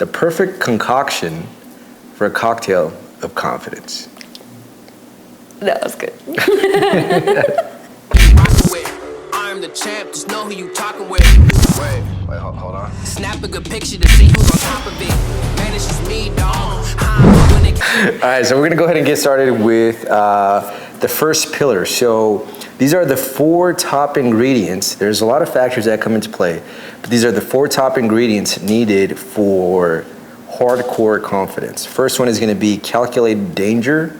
the perfect concoction for a cocktail of confidence. That was good. I'm the champ, just know who you talking with. Wait, hold on. Snap a good picture to see who's on top of it. Man, it's just me, dog. All right, so we're gonna go ahead and get started with the first pillar. So these are the 4 top ingredients. There's a lot of factors that come into play, but these are the 4 top ingredients needed for hardcore confidence. First one is gonna be calculated danger.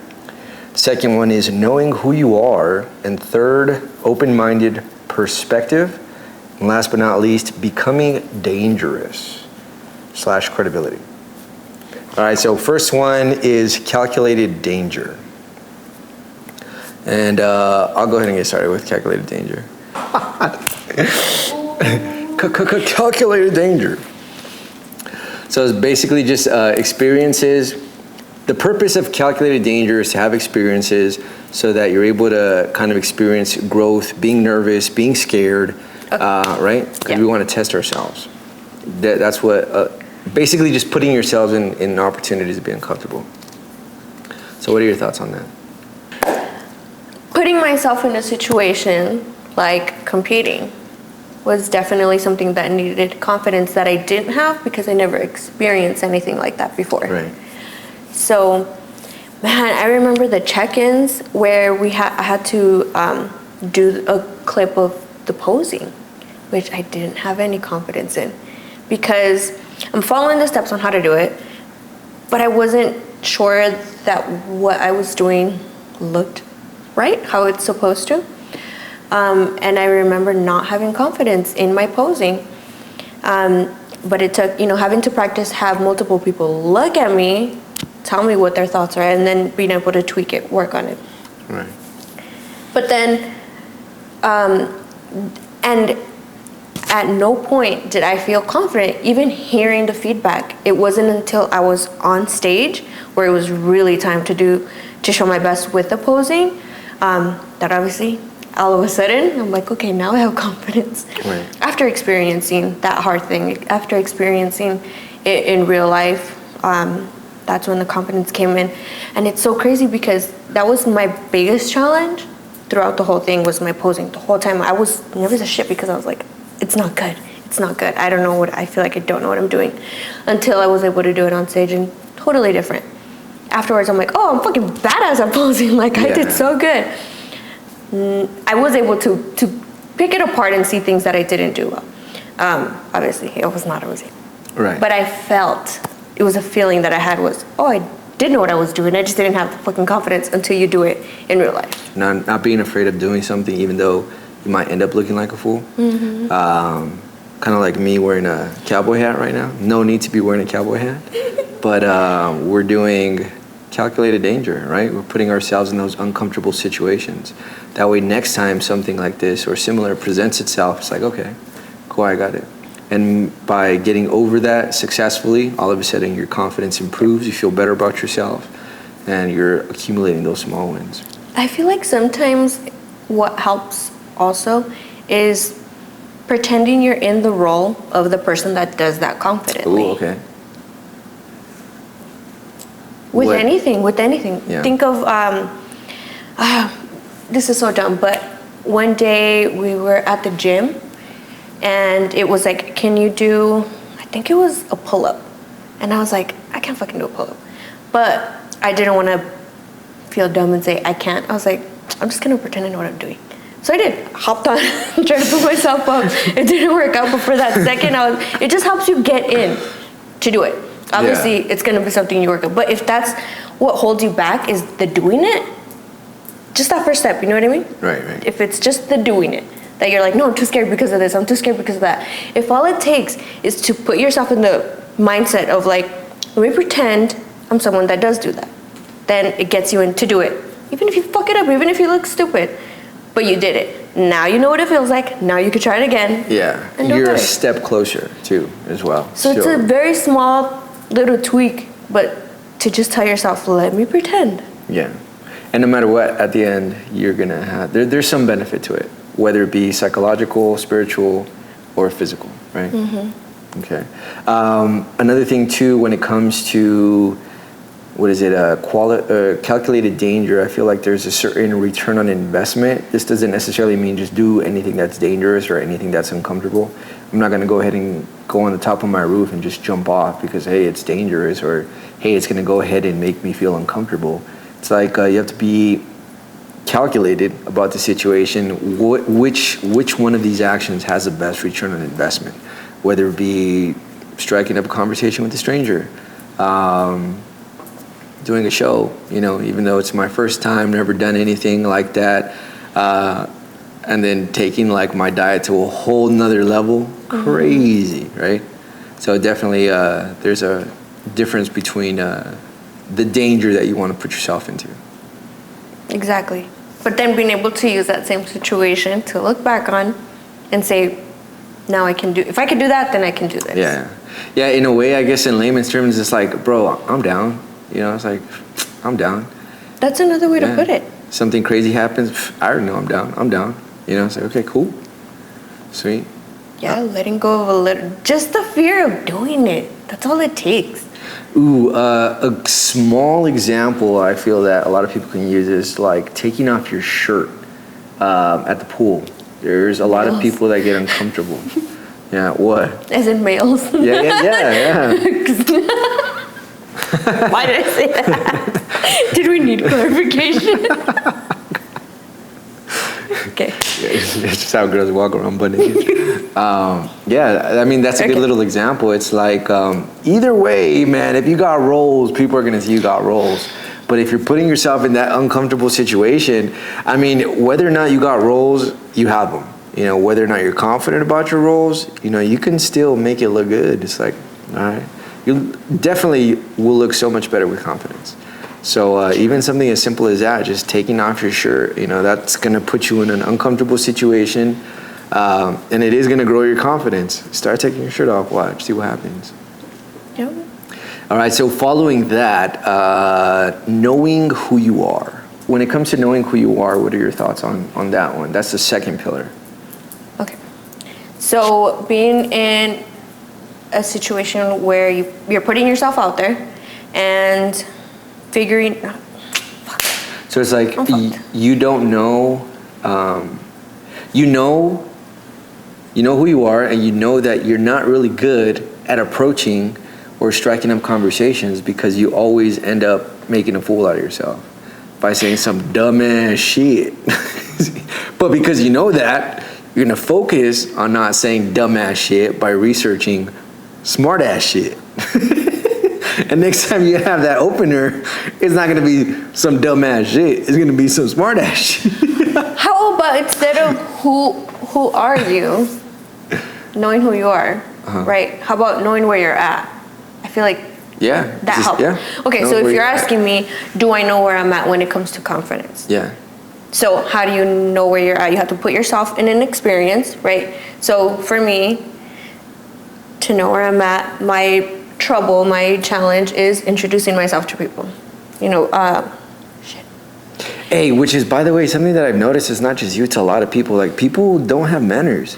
Second one is knowing who you are. And third, open-minded perspective. And last but not least, becoming dangerous / credibility. All right, so first one is calculated danger. And I'll go ahead and get started with calculated danger. Calculated danger. So it's basically just experiences. The purpose of calculated danger is to have experiences so that you're able to kind of experience growth, being nervous, being scared, right? Because we want to test ourselves. That's what, basically just putting yourselves in opportunities to be uncomfortable. So what are your thoughts on that? Putting myself in a situation like competing was definitely something that needed confidence that I didn't have because I never experienced anything like that before. Right. So, man, I remember the check-ins where I had to do a clip of the posing, which I didn't have any confidence in because I'm following the steps on how to do it, but I wasn't sure that what I was doing looked right, how it's supposed to. And I remember not having confidence in my posing. But it took, having to practice, have multiple people look at me, tell me what their thoughts are, and then being able to tweak it, work on it. Right. But then, and at no point did I feel confident, even hearing the feedback. It wasn't until I was on stage where it was really time to show my best with the posing, that obviously, all of a sudden, I'm like, okay, now I have confidence. Right. After experiencing that hard thing, after experiencing it in real life, that's when the confidence came in. And it's so crazy because that was my biggest challenge throughout the whole thing, was my posing. The whole time I was nervous as shit because I was like, it's not good. It's not good. I don't know I feel like I don't know what I'm doing, until I was able to do it on stage and totally different. Afterwards, I'm like, oh, I'm fucking badass at posing. Like, I did so good. I was able to pick it apart and see things that I didn't do well. Obviously, it was not easy. Right. But I felt, it was a feeling that I had was, oh, I did know what I was doing. I just didn't have the fucking confidence until you do it in real life. Not being afraid of doing something, even though you might end up looking like a fool. Mm-hmm. Kind of like me wearing a cowboy hat right now. No need to be wearing a cowboy hat. But we're doing calculated danger, right? We're putting ourselves in those uncomfortable situations. That way next time something like this or similar presents itself, it's like, okay, cool, I got it. And by getting over that successfully, all of a sudden your confidence improves, you feel better about yourself, and you're accumulating those small wins. I feel like sometimes what helps also is pretending you're in the role of the person that does that confidently. Ooh, okay. With anything. Yeah. Think of, this is so dumb, but one day we were at the gym and it was like, can you do, I think it was a pull-up. And I was like, I can't fucking do a pull-up. But I didn't want to feel dumb and say I can't. I was like, I'm just going to pretend I know what I'm doing. So I did, hopped on, tried to put myself up. It didn't work out, but for that second, it just helps you get in to do it. Obviously, it's going to be something you work on. But if that's what holds you back is the doing it, just that first step, you know what I mean? Right. If it's just the doing it, that you're like, no, I'm too scared because of this, I'm too scared because of that. If all it takes is to put yourself in the mindset of like, let me pretend I'm someone that does do that, then it gets you in to do it. Even if you fuck it up, even if you look stupid, but you did it. Now you know what it feels like. Now you can try it again. Yeah, and you're a step closer too, as well. So it's a very small little tweak, but to just tell yourself, let me pretend. Yeah, and no matter what, at the end, you're gonna have, there's some benefit to it, whether it be psychological, spiritual, or physical, right? Mm-hmm. Okay. Another thing too, when it comes to calculated danger, I feel like there's a certain return on investment. This doesn't necessarily mean just do anything that's dangerous or anything that's uncomfortable. I'm not going to go ahead and go on the top of my roof and just jump off because, hey, it's dangerous, or hey, it's going to go ahead and make me feel uncomfortable. It's like you have to be calculated about the situation. Which one of these actions has the best return on investment? Whether it be striking up a conversation with a stranger, doing a show, even though it's my first time, never done anything like that, and then taking like my diet to a whole nother level, crazy, right? So definitely there's a difference between the danger that you want to put yourself into. Exactly. But then being able to use that same situation to look back on and say, now I can do, if I can do that, then I can do this. Yeah, in a way, I guess in layman's terms, it's like, bro, I'm down. It's like, I'm down. That's another way to put it. Something crazy happens, I already know I'm down. It's like, okay, cool. Sweet. Yeah, letting go of a little, just the fear of doing it. That's all it takes. Ooh, a small example I feel that a lot of people can use is like taking off your shirt at the pool. There's a lot of people that get uncomfortable. Yeah, what? As in males? Yeah. Why did I say that? Did we need clarification? Okay. It's just how girls walk around butt naked. That's a good little example. It's like, either way, man, if you got rolls, people are going to see you got rolls. But if you're putting yourself in that uncomfortable situation, whether or not you got rolls, you have them. Whether or not you're confident about your rolls, you can still make it look good. It's like, all right. You definitely will look so much better with confidence. So even something as simple as that, just taking off your shirt, that's going to put you in an uncomfortable situation, and it is going to grow your confidence. Start taking your shirt off, watch, see what happens. Yep. All right, so following that, knowing who you are. When it comes to knowing who you are, what are your thoughts on that one? That's the second pillar. Okay. So being in a situation where you're putting yourself out there and figuring. So it's like you don't know, you know who you are, and you know that you're not really good at approaching or striking up conversations because you always end up making a fool out of yourself by saying some dumbass shit. But because you know that, you're gonna focus on not saying dumbass shit by researching smart ass shit. And next time you have that opener, it's not gonna be some dumb ass shit. It's gonna be some smart ass shit. How about instead of who are you, knowing who you are, right? How about knowing where you're at? I feel like that helps. Yeah. Okay, so if you're asking me, do I know where I'm at when it comes to confidence? Yeah. So how do you know where you're at? You have to put yourself in an experience, right? So for me, to know where I'm at, my challenge is introducing myself to people. Hey, which is, by the way, something that I've noticed is not just you, it's a lot of people. Like, people don't have manners.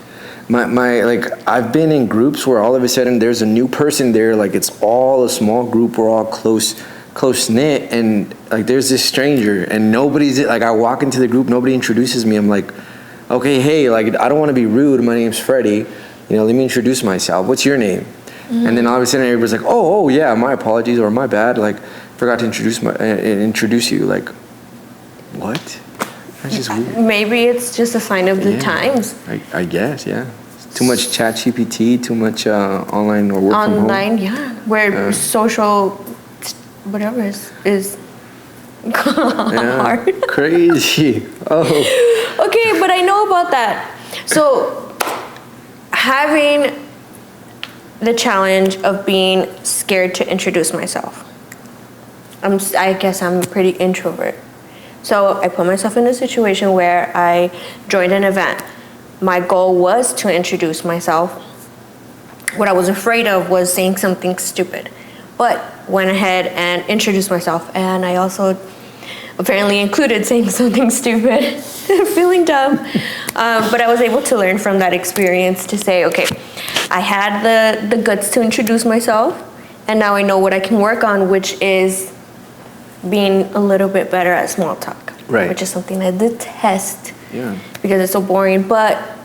I've been in groups where all of a sudden there's a new person there, like it's all a small group, we're all close knit, and like there's this stranger and nobody's, like I walk into the group, nobody introduces me. I'm like, okay, hey, like I don't want to be rude, my name's Freddie, let me introduce myself. What's your name? Mm-hmm. And then all of a sudden everybody's like, oh yeah, my apologies, or my bad, like forgot to introduce you. Like, what? That's just weird. Maybe it's just a sign of the times. I guess, yeah. Too much chat GPT, too much online or work from home. Online, yeah. Where social, whatever is hard. Crazy. Oh. Okay, but I know about that. So having the challenge of being scared to introduce myself. I guess I'm a pretty introvert. So I put myself in a situation where I joined an event. My goal was to introduce myself. What I was afraid of was saying something stupid, but went ahead and introduced myself. And I also apparently included saying something stupid, feeling dumb. But I was able to learn from that experience to say, okay, I had the guts to introduce myself, and now I know what I can work on, which is being a little bit better at small talk. Right. Which is something I detest. Yeah. Because it's so boring, but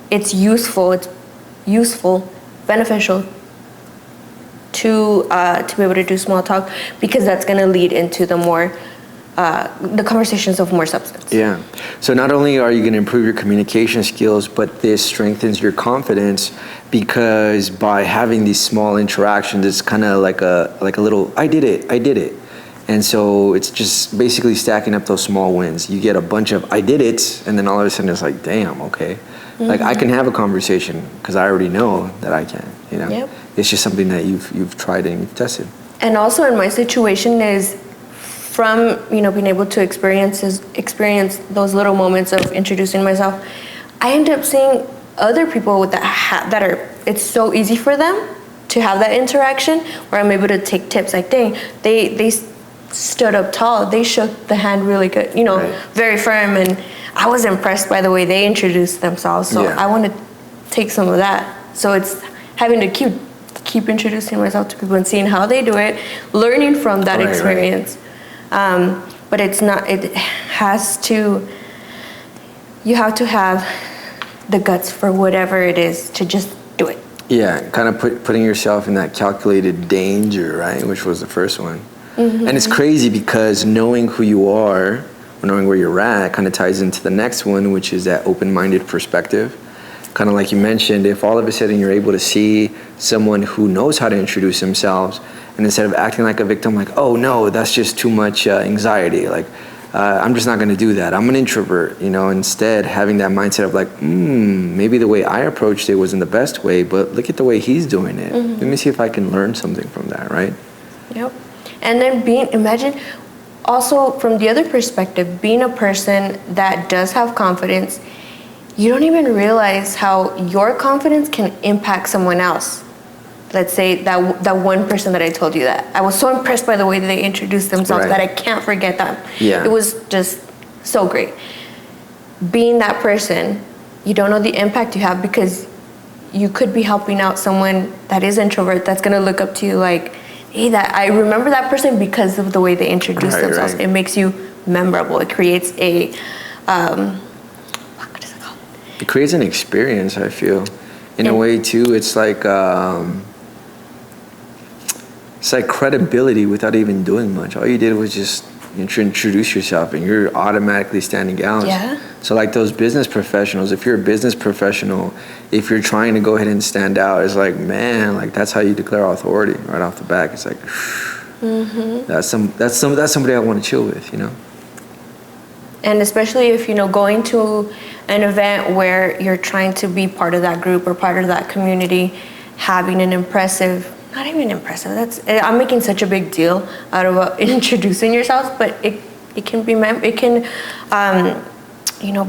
it's useful, beneficial to be able to do small talk, because that's going to lead into the conversations of more substance. Yeah. So not only are you going to improve your communication skills, but this strengthens your confidence, because by having these small interactions, it's kind of like a little, I did it. And so it's just basically stacking up those small wins. You get a bunch of I did it, and then all of a sudden it's like, damn, okay. Like I can have a conversation because I already know that I can, you know. Yep. It's just something that you've tried and you've tested. And also in my situation is from, being able to experience those little moments of introducing myself, I end up seeing other people with that are, it's so easy for them to have that interaction, where I'm able to take tips. Like, dang, they stood up tall, they shook the hand really good, Right. very firm, and I was impressed by the way they introduced themselves. So Yeah. I want to take some of that. So it's having to keep introducing myself to people and seeing how they do it, learning from that Right, experience. But you have to have the guts for whatever it is to just do it. Yeah, kind of putting yourself in that calculated danger, right? Which was the first one. Mm-hmm. And it's crazy because knowing who you are, knowing where you're at, kind of ties into the next one, which is that open-minded perspective. Kind of like you mentioned, if all of a sudden you're able to see someone who knows how to introduce themselves, and instead of acting like a victim, like, oh no, that's just too much anxiety, like, I'm just not going to do that, I'm an introvert, instead having that mindset of like, maybe the way I approached it wasn't the best way, but look at the way he's doing it. Mm-hmm. Let me see if I can learn something from that, right? Yep. And then imagine also from the other perspective, being a person that does have confidence, you don't even realize how your confidence can impact someone else. Let's say that one person that I told you that. I was so impressed by the way that they introduced themselves, right. that I can't forget that. Yeah. It was just so great. Being that person, you don't know the impact you have, because you could be helping out someone that is introvert that's going to look up to you like, hey, that I remember that person because of the way they introduce themselves. Right. It makes you memorable. It creates a what is it called? It creates an experience, I feel. In a way too, it's like credibility without even doing much. All you did was just introduce yourself, and you're automatically standing out. Yeah. So like those business professionals, if you're a business professional, if you're trying to go ahead and stand out, it's like, man, like that's how you declare authority right off the bat. It's like, that's somebody I want to chill with, And especially if, going to an event where you're trying to be part of that group or part of that community, having an impressive, not even impressive, I'm making such a big deal out of introducing yourself, but it can be,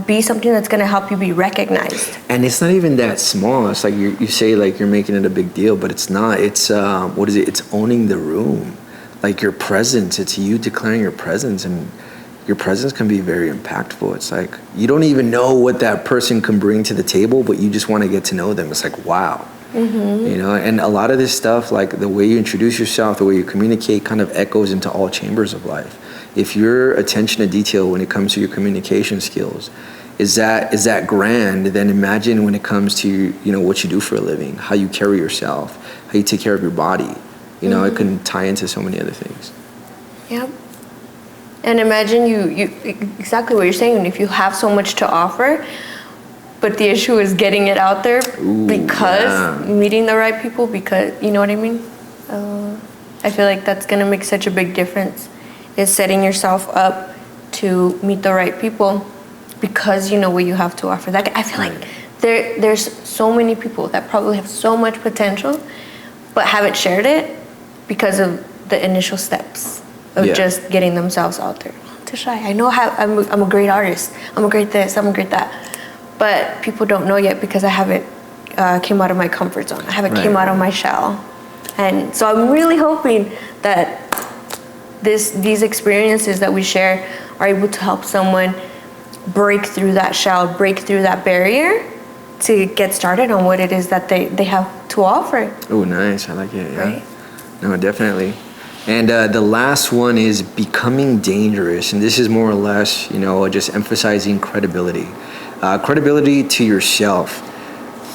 be something that's going to help you be recognized. And it's not even that small. It's like you say like you're making it a big deal, but it's not. It's, what is it? It's owning the room. Like your presence, it's you declaring your presence, and your presence can be very impactful. It's like you don't even know what that person can bring to the table, but you just want to get to know them. It's like, wow. Mm-hmm. And a lot of this stuff, like the way you introduce yourself, the way you communicate, kind of echoes into all chambers of life. If your attention to detail when it comes to your communication skills is that grand, then imagine when it comes to what you do for a living, how you carry yourself, how you take care of your body. It can tie into so many other things. Yep. And imagine you exactly what you're saying. If you have so much to offer, but the issue is getting it out there, meeting the right people, because you know what I mean. I feel like that's gonna make such a big difference. Is setting yourself up to meet the right people, because you know what you have to offer. That I feel like there's so many people that probably have so much potential, but haven't shared it because of the initial steps of just getting themselves out there. I'm too shy. I know I'm a great artist. I'm a great this. I'm a great that. But people don't know yet because I haven't came out of my comfort zone. I haven't came out of my shell. And so I'm really hoping that these experiences that we share are able to help someone break through that shell, break through that barrier to get started on what it is that they have to offer. Oh, nice. I like it. Yeah. Right? No, definitely. And the last one is becoming dangerous. And this is more or less, just emphasizing credibility. Credibility to yourself.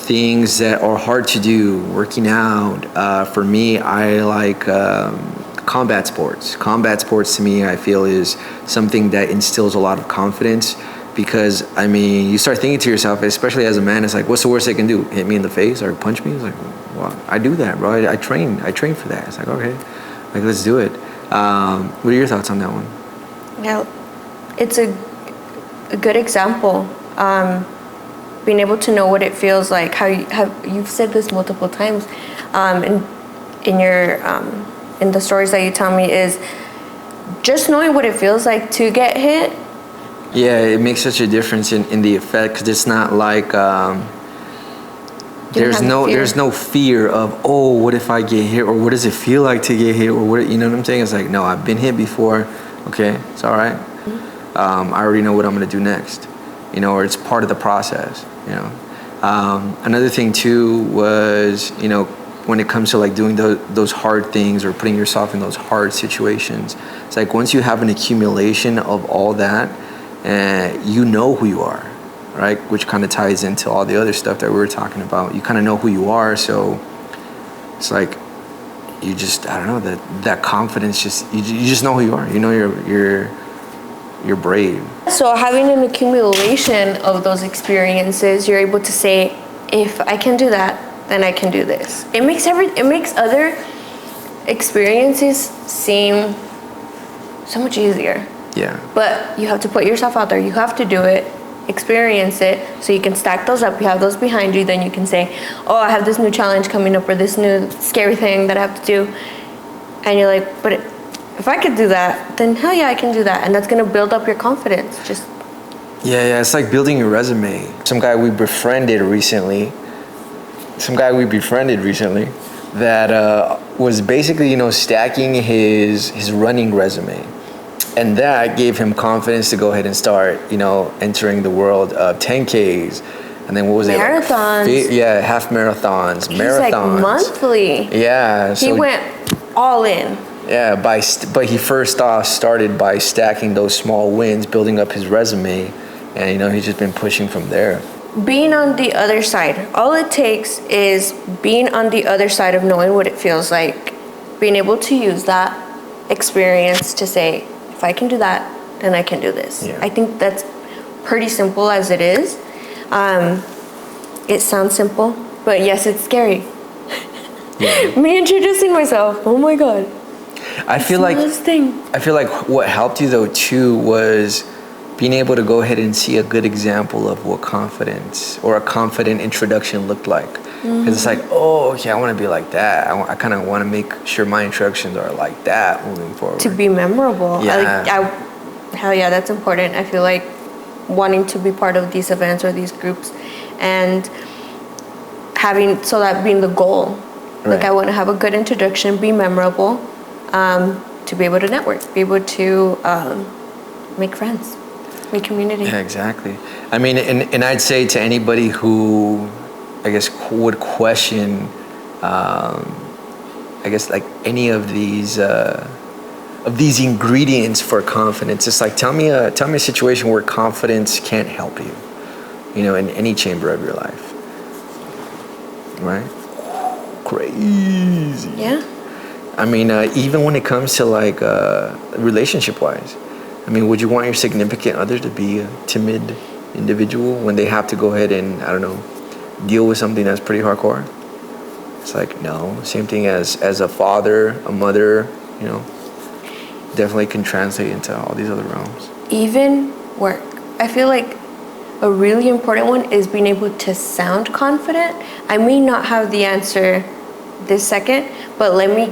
Things that are hard to do, working out. For me, I like combat sports. Combat sports to me, I feel, is something that instills a lot of confidence because, you start thinking to yourself, especially as a man, it's like, what's the worst they can do? Hit me in the face or punch me? It's like, well, I do that, bro. I train for that. It's like, okay, like, let's do it. What are your thoughts on that one? Well, it's a good example. Being able to know what it feels like, how you've said this multiple times, in your in the stories that you tell me, is just knowing what it feels like to get hit. Yeah, it makes such a difference in the effect because it's not like there's no fear of, oh, what if I get hit, or what does it feel like to get hit, or what, you know what I'm saying? It's like, no, I've been hit before. Okay, it's all right. I already know what I'm gonna do next. Or it's part of the process. Another thing too was, when it comes to like doing those hard things or putting yourself in those hard situations, it's like once you have an accumulation of all that, you know who you are, right? Which kind of ties into all the other stuff that we were talking about. You kind of know who you are, so it's like you just, I don't know, that confidence, you just know who you are. You're brave. So having an accumulation of those experiences, you're able to say, if I can do that, then I can do this. It makes other experiences seem so much easier. Yeah. But you have to put yourself out there. You have to do it, experience it, so you can stack those up. You have those behind you. Then you can say, oh, I have this new challenge coming up, or this new scary thing that I have to do. And you're like, but if I could do that, then hell yeah, I can do that. And that's going to build up your confidence. Yeah, it's like building your resume. Some guy we befriended recently that was basically, stacking his running resume. And that gave him confidence to go ahead and start, entering the world of 10Ks. And then what was Marathons. it? Like, half marathons, He's like monthly. Yeah. He went all in. Yeah, but he first off started by stacking those small wins, building up his resume, and he's just been pushing from there. Being on the other side, all it takes is being on the other side of knowing what it feels like, being able to use that experience to say, if I can do that, then I can do this. Yeah. I think that's pretty simple as it is. It sounds simple, but yes, it's scary. Yeah. Me introducing myself, oh my God. I feel like what helped you though too was being able to go ahead and see a good example of what confidence or a confident introduction looked like. Because it's like, oh, okay, I want to be like that. I kind of want to make sure my introductions are like that moving forward. To be memorable. Yeah. Hell yeah, that's important. I feel like wanting to be part of these events or these groups and that being the goal. Right. Like I want to have a good introduction, be memorable, to be able to network, be able to make friends, make community. Yeah, exactly. And I'd say to anybody who, I guess, would question, like any of these ingredients for confidence. It's like, tell me a situation where confidence can't help you, in any chamber of your life, right? Crazy. Yeah. Even when it comes to like relationship-wise, would you want your significant other to be a timid individual when they have to go ahead and, I don't know, deal with something that's pretty hardcore? It's like, no. Same thing as a father, a mother, definitely can translate into all these other realms. Even work. I feel like a really important one is being able to sound confident. I may not have the answer this second, but let me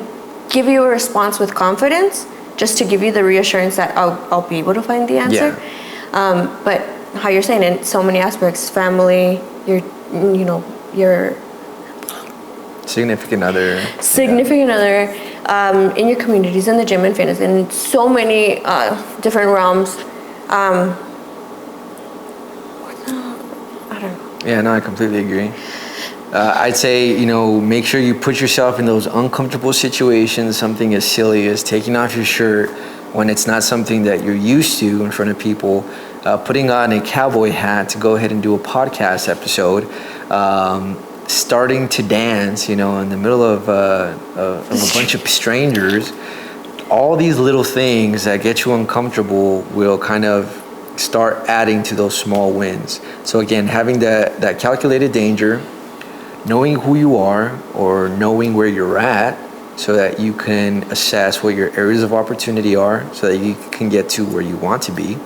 give you a response with confidence just to give you the reassurance that I'll be able to find the answer. Yeah. But how you're saying in so many aspects, family, your significant other, in your communities, in the gym and fitness, in so many different realms. I don't know. Yeah, no, I completely agree. I'd say, make sure you put yourself in those uncomfortable situations, something as silly as taking off your shirt when it's not something that you're used to in front of people, putting on a cowboy hat to go ahead and do a podcast episode, starting to dance, in the middle of a bunch of strangers. All these little things that get you uncomfortable will kind of start adding to those small wins. So again, having that calculated danger, knowing who you are or knowing where you're at so that you can assess what your areas of opportunity are so that you can get to where you want to be.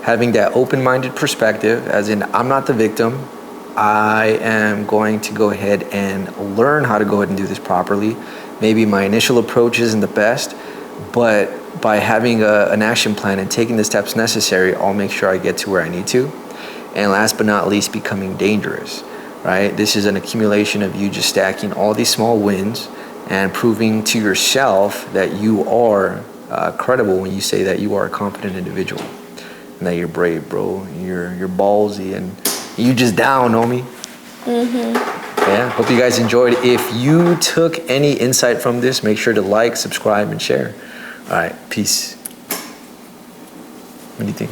Having that open-minded perspective, as in, I'm not the victim. I am going to go ahead and learn how to go ahead and do this properly. Maybe my initial approach isn't the best, but by having an action plan and taking the steps necessary, I'll make sure I get to where I need to. And last but not least, becoming dangerous, right? This is an accumulation of you just stacking all these small wins and proving to yourself that you are credible when you say that you are a confident individual and that you're brave, bro. You're ballsy and you just down, homie. Yeah, hope you guys enjoyed. If you took any insight from this, make sure to like, subscribe, and share. All right, peace. What do you think?